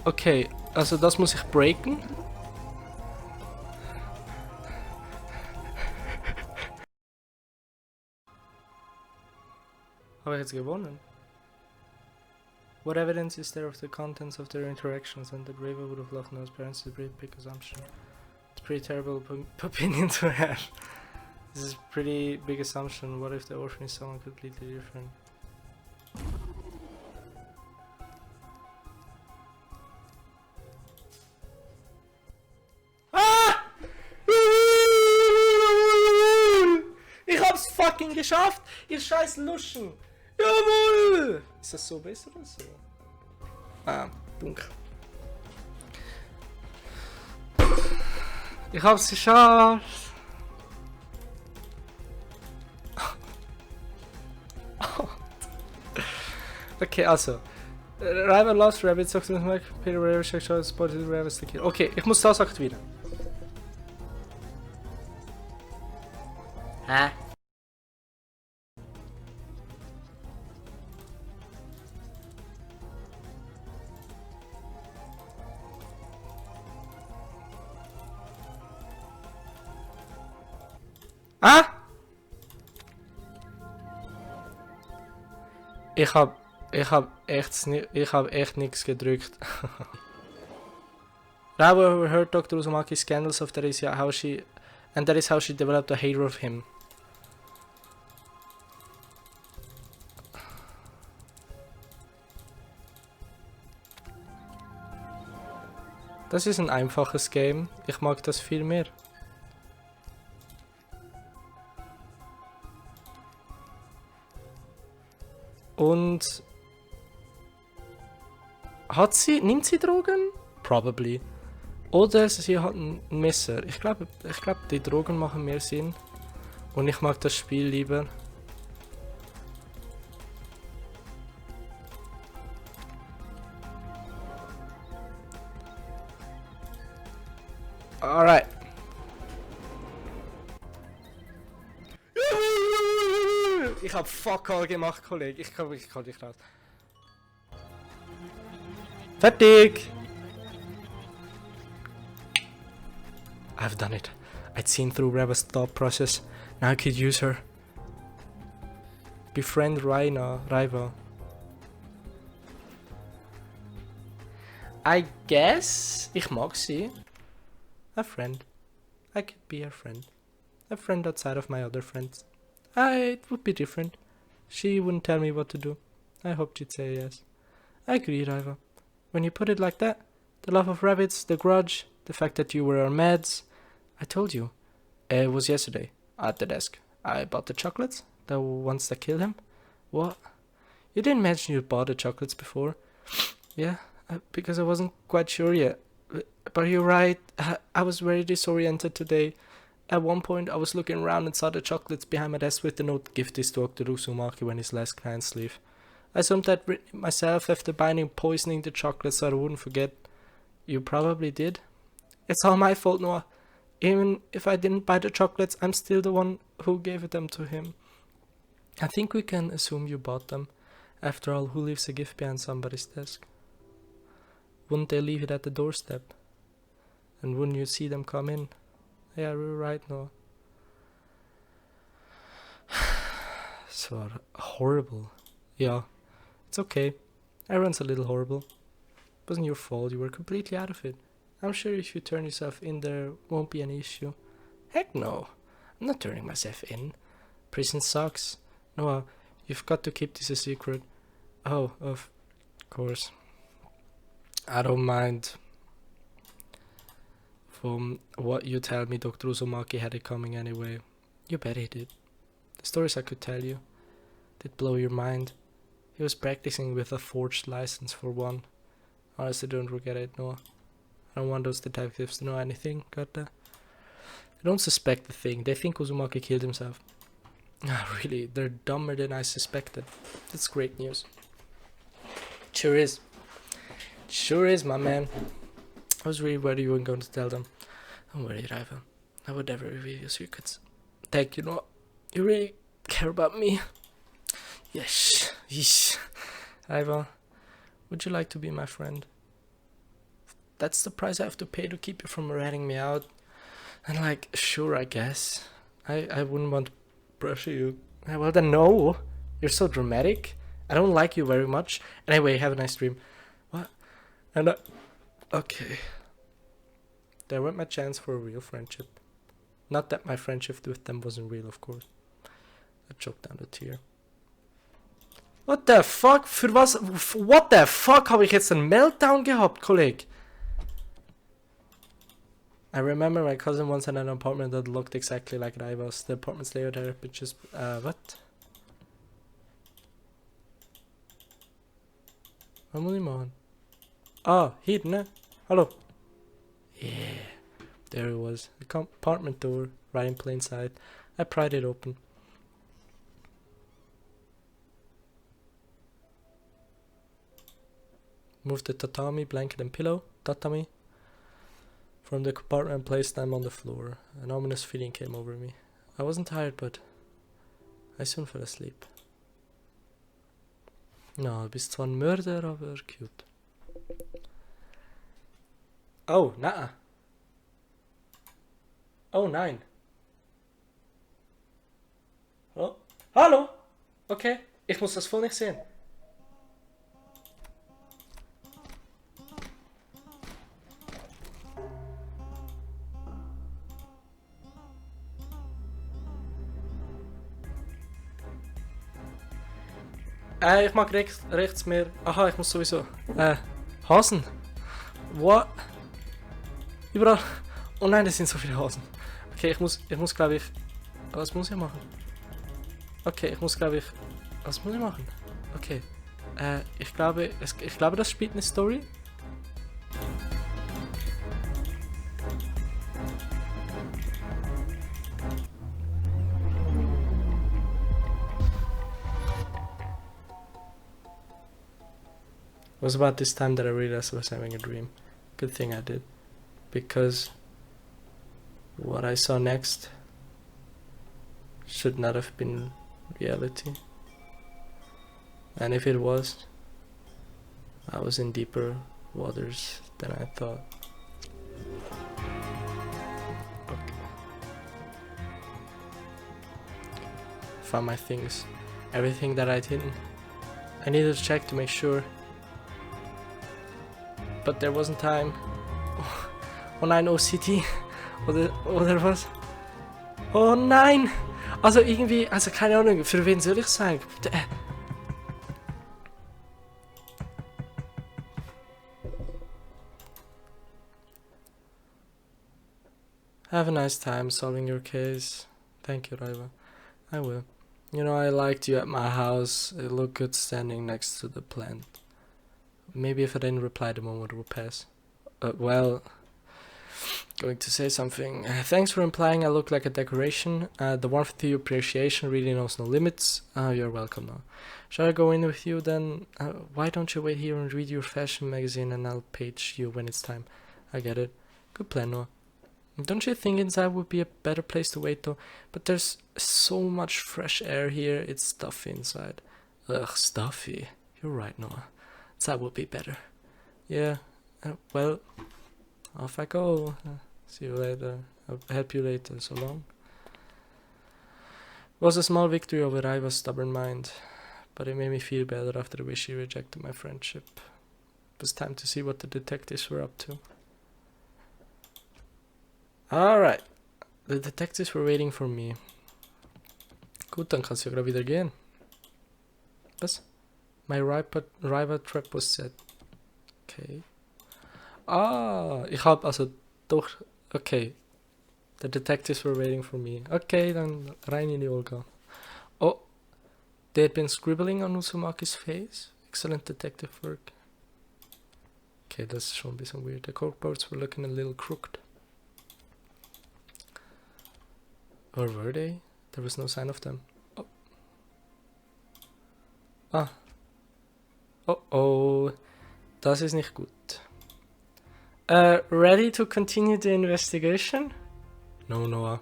Okay, also das muss ich breaken. Habe ich jetzt gewonnen? What evidence is there of the contents of their interactions and that Raver would have loved those parents is a pretty big assumption. It's a pretty terrible opinion to have. This is a pretty big assumption. What if the orphan is someone completely different? Ah! Ich hab's fucking geschafft! Ihr scheiß Luschen! Jawohl! Ist das so besser oder so? Ah, dunkel. Ich hab's geschafft! Okay, also. Rival lost, Rabbit sucks in the mic, Peter Raver check shows, spotted Rabbit the kill. Okay, ich muss das aktivieren. Hä? Ah! Ich hab echt nichts gedrückt. Rao overheard Dr. Uzumaki's scandals that is how she developed a hatred of him. Das ist ein einfaches Game. Ich mag das viel mehr. Und nimmt sie Drogen? Probably. Oder sie hat ein Messer. Ich glaube, die Drogen machen mehr Sinn. Und ich mag das Spiel lieber. Alright. Ich hab fuck all gemacht, Kollege. Ich kann dich raus. Fertig! I've done it. I'd seen through Reva's thought process. Now I could use her. Befriend Riva. I guess ich mag sie. A friend. I could be her friend. A friend outside of my other friends. It would be different. She wouldn't tell me what to do. I hoped she'd say yes. I agree, Riva. When you put it like that, the love of rabbits, the grudge, the fact that you were on meds. I told you. It was yesterday, at the desk. I bought the chocolates, the ones that kill him. What? You didn't mention you bought the chocolates before. Yeah, because I wasn't quite sure yet. But you're right, I was very disoriented today. At one point, I was looking around and saw the chocolates behind my desk with the note, "Give this to Dr. Uzumaki when his last clients leave." I assumed I'd written it myself after binding poisoning the chocolates so I wouldn't forget. You probably did. It's all my fault, Noah. Even if I didn't buy the chocolates, I'm still the one who gave them to him. I think we can assume you bought them. After all, who leaves a gift behind somebody's desk? Wouldn't they leave it at the doorstep? And wouldn't you see them come in? Yeah, you're right, Noah. So horrible. Yeah, it's okay. Everyone's a little horrible. It wasn't your fault, you were completely out of it. I'm sure if you turn yourself in there, won't be an issue. Heck no, I'm not turning myself in. Prison sucks. Noah, you've got to keep this a secret. Oh, of course. I don't mind. From what you tell me, Dr. Uzumaki had it coming anyway. You bet he did. The stories I could tell you did blow your mind. He was practicing with a forged license for one. Honestly, don't regret it, Noah. I don't want those detectives to know anything, got that? They don't suspect a thing. They think Uzumaki killed himself. Really, they're dumber than I suspected. That's great news. Sure is. Sure is, my man. I was really worried you weren't going to tell them. Don't worry, Rival. I would never reveal your secrets. Thank you, Noah. You really care about me. Yes. Yeesh. Rival, would you like to be my friend? That's the price I have to pay to keep you from ratting me out. And like, sure, I guess. I wouldn't want to pressure you. Well then, no. You're so dramatic. I don't like you very much. Anyway, have a nice dream. What? And okay. There went my chance for a real friendship. Not that my friendship with them wasn't real, of course. I choked down a tear. What the fuck? Für was? What the fuck habe ich jetzt einen Meltdown gehabt, Kollege? I remember my cousin once had an apartment that looked exactly like Raiva's. The apartment's layout had just what? Vad må ni machen? Ah, hit, ne? Hello. Yeah. There it was. The compartment door, right in plain sight. I pried it open. Moved the tatami, blanket and pillow, tatami, from the compartment and placed them on the floor. An ominous feeling came over me. I wasn't tired, but I soon fell asleep. No, du bist zwar ein Mörder, aber cute. Oh, na. Oh nein. Hallo? Hallo? Okay, ich muss das voll nicht sehen. Ich mag rechts mehr. Aha, ich muss sowieso. Hasen. What? Überall. Oh nein, das sind so viele Hasen. Okay, ich muss glaube ich. Was muss ich machen? Okay, ich muss glaube ich. Was muss ich machen? Okay. Ich glaube, das spielt eine Story. It was about this time that I realized I was having a dream. Good thing I did. Because what I saw next should not have been reality. And if it was, I was in deeper waters than I thought. Okay. Found my things. Everything that I'd hidden. I needed to check to make sure. But there wasn't time. Oh nein, OCT. Oder was? Oh nein! Also irgendwie, also keine Ahnung, für wen soll ich sagen? Have a nice time solving your case. Thank you, Raiva. I will. You know, I liked you at my house. It looked good standing next to the plant. Maybe if I didn't reply, the moment would pass. Well, going to say something. Thanks for implying I look like a decoration. The warmth to your appreciation really knows no limits. You're welcome now. Shall I go in with you then? Why don't you wait here and read your fashion magazine and I'll page you when it's time. I get it. Good plan, Noah. Don't you think inside would be a better place to wait though? But there's so much fresh air here, it's stuffy inside. Ugh, stuffy. You're right, Noah. That would be better. Yeah, well, off I go. See you later. I'll help you later. So long. It was a small victory over Raiva's stubborn mind, but it made me feel better after the way she rejected my friendship. It was time to see what the detectives were up to. Alright, the detectives were waiting for me. Gut, dann kannst du ja gerade wieder gehen. Was? My rival trap was set. Okay. Ah, ich hab also doch. Okay. The detectives were waiting for me. Okay, dann rein in die Olga. Oh, they had been scribbling on Usumaki's face. Excellent detective work. Okay, that's schon ein bisschen weird. The corkboards were looking a little crooked. Or were they? There was no sign of them. Oh. Ah. Oh oh. Das ist nicht gut. Ready to continue the investigation? No, Noah.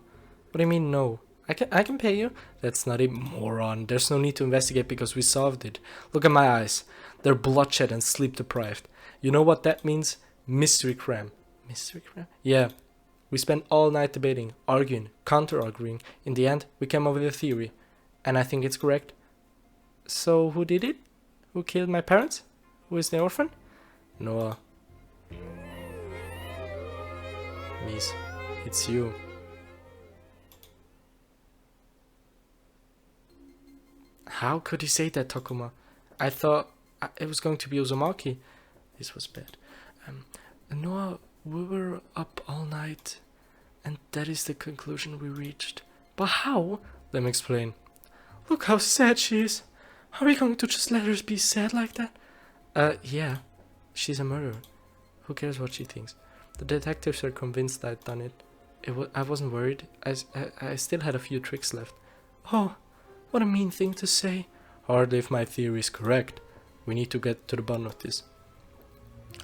What do you mean, no? I can pay you. That's not it, moron. There's no need to investigate because we solved it. Look at my eyes. They're bloodshot and sleep deprived. You know what that means? Mystery crime. Mystery crime? Yeah. We spent all night debating, arguing, counter-arguing. In the end, we came up with a theory. And I think it's correct. So, who did it? Who killed my parents? Who is the orphan? Noah. Miss, it's you. How could you say that, Takuma? I thought it was going to be Uzumaki. This was bad. Noah, we were up all night, and that is the conclusion we reached. But how? Let me explain. Look how sad she is. Are we going to just let her be sad like that? Yeah. She's a murderer. Who cares what she thinks? The detectives are convinced I'd done it. I wasn't worried. I still had a few tricks left. Oh, what a mean thing to say. Hardly if my theory is correct. We need to get to the bottom of this.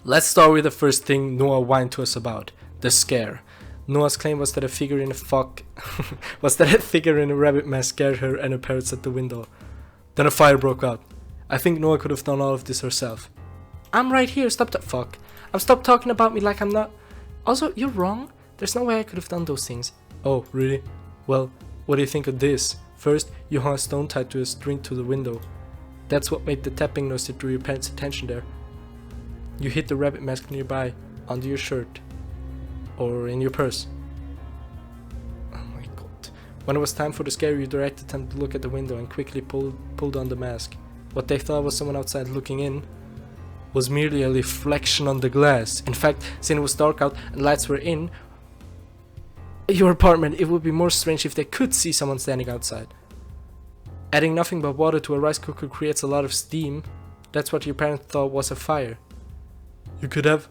Let's start with the first thing Noah whined to us about. The scare. Noah's claim was that a figure in a rabbit mask scared her and her parents at the window. Then a fire broke out. I think Noah could have done all of this herself. I'm right here, stop that fuck. Stop talking about me like I'm not. Also, you're wrong. There's no way I could have done those things. Oh, really? Well, what do you think of this? First, you hung a stone tied to a string to the window. That's what made the tapping noise that drew your parents' attention there. You hid the rabbit mask nearby, under your shirt. Or in your purse. Oh my god. When it was time for the scare, you directed them to look at the window and quickly pulled on the mask. What they thought was someone outside looking in was merely a reflection on the glass. In fact, since it was dark out and lights were in your apartment, it would be more strange if they could see someone standing outside. Adding nothing but water to a rice cooker creates a lot of steam. That's what your parents thought was a fire. You could have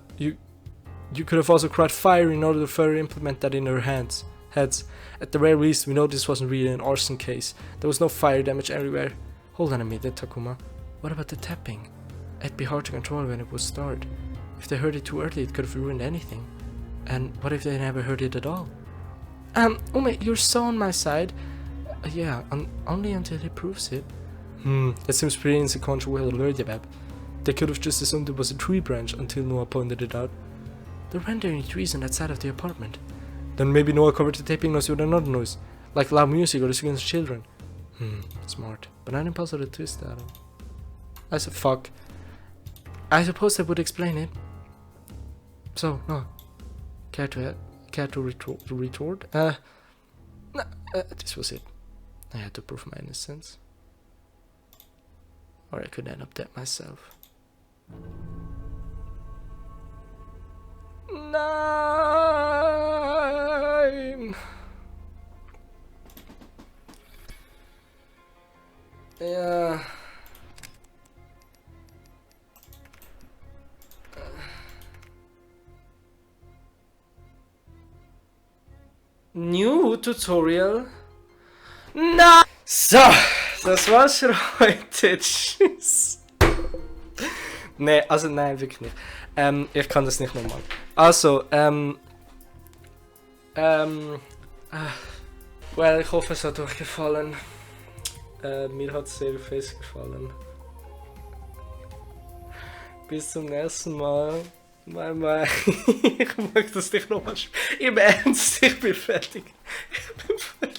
also cried fire in order to further implement that in their heads. At the very least, we know this wasn't really an arson case. There was no fire damage everywhere. Hold on a minute, Takuma. What about the tapping? It'd be hard to control when it would start. If they heard it too early, it could have ruined anything. And what if they never heard it at all? Ume, you're so on my side. Yeah, only until he proves it. That seems pretty inconsequential. They could have just assumed it was a tree branch until Noah pointed it out. They're rendering trees on that side of the apartment. Then maybe Noah covered the taping noise with another noise, like loud music or the screams of children. Smart. But not impossible to twist that. I said fuck. I suppose that would explain it. So, no. Care to retort? This was it. I had to prove my innocence. Or I could end up dead myself. 9. Yeah. New Tutorial? Na! So, das war's für heute. Tschüss. Nee, also nein, wirklich nicht. Ich kann das nicht nochmal. Also, well, ich hoffe, es hat euch gefallen. Mir hat es sehr fest gefallen. Bis zum nächsten Mal. Bye bye. Ich mag das nicht nochmal spielen. Im Ernst, ich bin fertig. Ich bin fertig.